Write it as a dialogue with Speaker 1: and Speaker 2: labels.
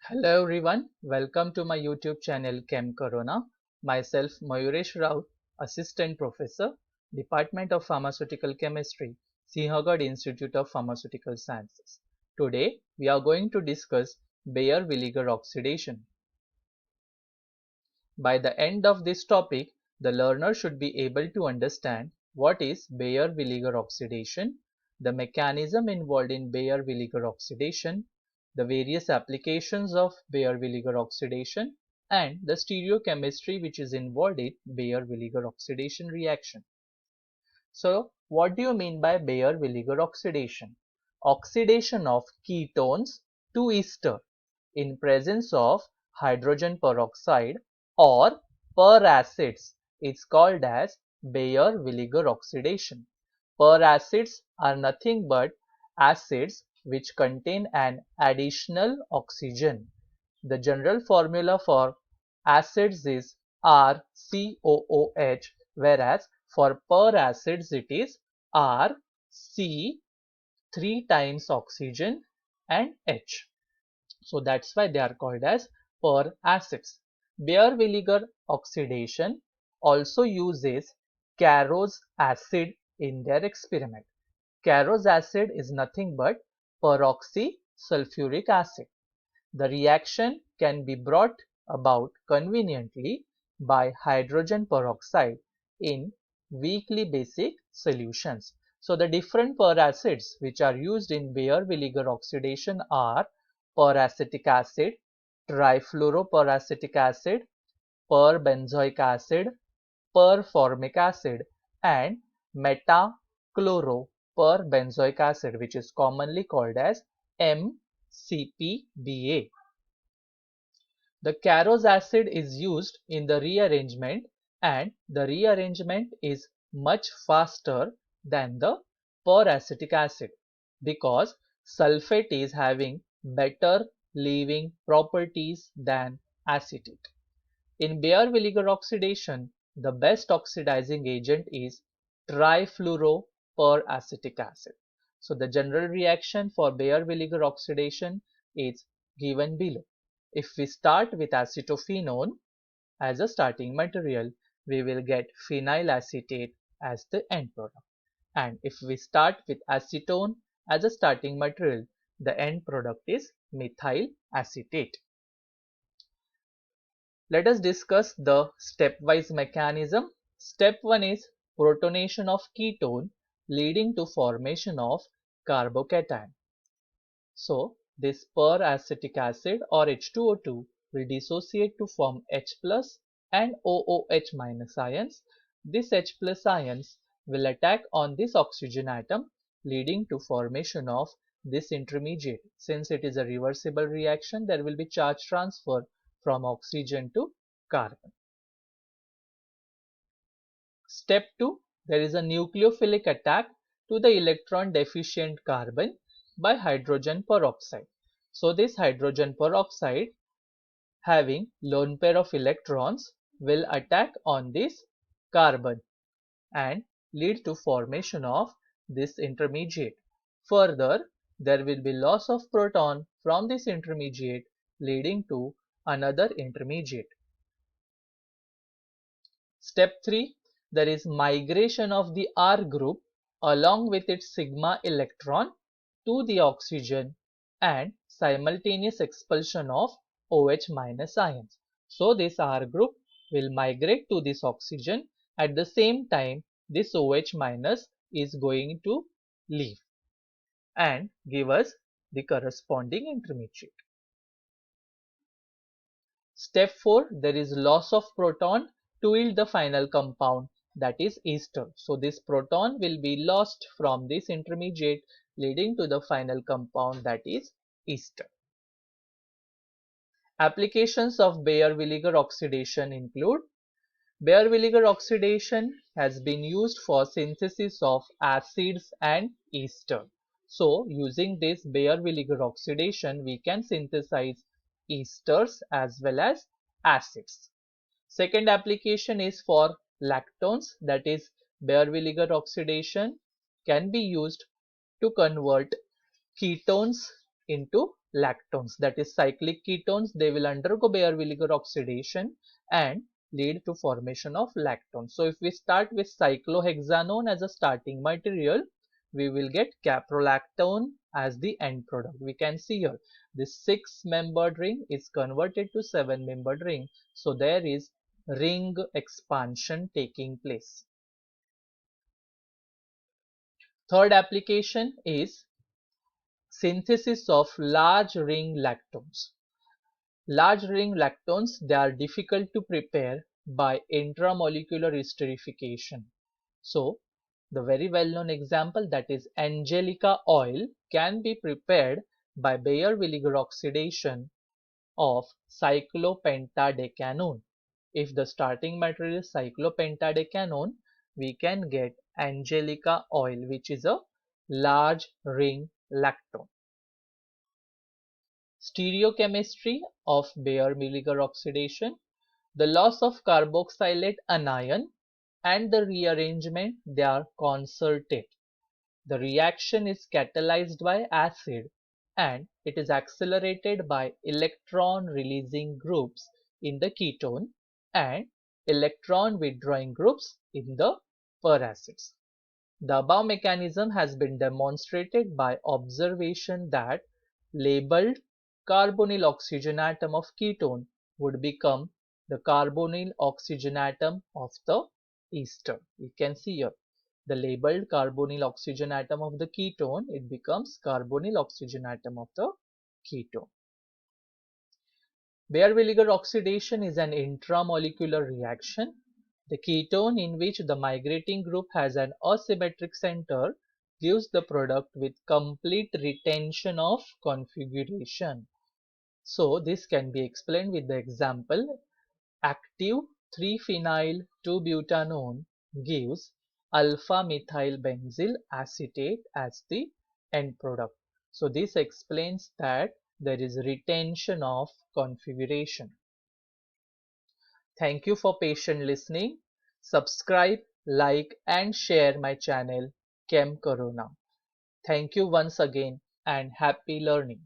Speaker 1: Hello everyone, welcome to my YouTube channel Chem Corona. Myself Mayuresh Rao, Assistant Professor, Department of Pharmaceutical Chemistry, Sinhagad Institute of Pharmaceutical Sciences. Today we are going to discuss Baeyer-Villiger oxidation. By the end of this topic, the learner should be able to understand what is Baeyer-Villiger oxidation, the mechanism involved in Baeyer-Villiger oxidation, the various applications of Baeyer-Villiger oxidation, and the stereochemistry which is involved in Baeyer-Villiger oxidation reaction. So, what do you mean by Baeyer-Villiger oxidation? Oxidation of ketones to ester in presence of hydrogen peroxide or peracids is called as Baeyer-Villiger oxidation. Peracids are nothing but acids which contain an additional oxygen. The general formula for acids is RCOOH, whereas for peracids it is RC 3 times oxygen and H. So that's why they are called as peracids. Baeyer-Villiger oxidation also uses Carros acid in their experiment. Carros acid is nothing but peroxysulfuric acid. The reaction can be brought about conveniently by hydrogen peroxide in weakly basic solutions. So the different peracids which are used in Baeyer-Villiger oxidation are peracetic acid, trifluoroperacetic acid, perbenzoic acid, performic acid, and metachloroperbenzoic acid, which is commonly called as MCPBA. The Carros acid is used in the rearrangement, and the rearrangement is much faster than the peracetic acid because sulfate is having better leaving properties than acetate. In Baeyer-Villiger oxidation, the best oxidizing agent is trifluoroperacetic acid. So the general reaction for Baeyer-Villiger oxidation is given below. If we start with acetophenone as a starting material, we will get phenyl acetate as the end product. And if we start with acetone as a starting material, the end product is methyl acetate. Let us discuss the stepwise mechanism. Step 1 is protonation of ketone leading to formation of carbocation. So this peracetic acid or H2O2 will dissociate to form H plus and OOH minus ions. This H plus ions will attack on this oxygen atom leading to formation of this intermediate. Since it is a reversible reaction, there will be charge transfer from oxygen to carbon. Step 2, there is a nucleophilic attack to the electron deficient carbon by hydrogen peroxide. So this hydrogen peroxide having lone pair of electrons will attack on this carbon and lead to formation of this intermediate. Further, there will be loss of proton from this intermediate leading to another intermediate. Step 3, there is migration of the R group along with its sigma electron to the oxygen and simultaneous expulsion of OH minus ions. So this R group will migrate to this oxygen. At the same time, this OH minus is going to leave and give us the corresponding intermediate. Step 4, there is loss of proton to yield the final compound, that is ester. So this proton will be lost from this intermediate leading to the final compound, that is ester. Applications of Baeyer-Villiger oxidation include: Baeyer-Villiger oxidation has been used for synthesis of acids and ester. So using this Baeyer-Villiger oxidation, we can synthesize esters as well as acids. Second application is for lactones, that is Baeyer-Villiger oxidation can be used to convert ketones into lactones, that is cyclic ketones. They will undergo Baeyer-Villiger oxidation and lead to formation of lactones. So if we start with cyclohexanone as a starting material, we will get caprolactone as the end product. We can see here this 6-membered ring is converted to 7-membered ring. So there is ring expansion taking place. Third application is synthesis of large ring lactones. Large ring lactones, they are difficult to prepare by intramolecular esterification. So the very well-known example, that is Angelica oil, can be prepared by Baeyer-Villiger oxidation of cyclopentadecanone. If the starting material is cyclopentadecanone, we can get Angelica oil, which is a large ring lactone. Stereochemistry of Baeyer-Villiger oxidation. The loss of carboxylate anion and the rearrangement, they are concerted. The reaction is catalyzed by acid and it is accelerated by electron releasing groups in the ketone and electron withdrawing groups in the peracids. The above mechanism has been demonstrated by observation that labeled carbonyl oxygen atom of ketone would become the carbonyl oxygen atom of the ester. You can see here the labeled carbonyl oxygen atom of the ketone, it becomes carbonyl oxygen atom of the ketone. Baeyer-Villiger oxidation is an intramolecular reaction. The ketone in which the migrating group has an asymmetric center gives the product with complete retention of configuration. So this can be explained with the example active 3-phenyl 2-butanone gives alpha methyl benzyl acetate as the end product. So this explains that there is retention of configuration. Thank you for patient listening. Subscribe, like and share my channel Chem Corona. Thank you once again and happy learning.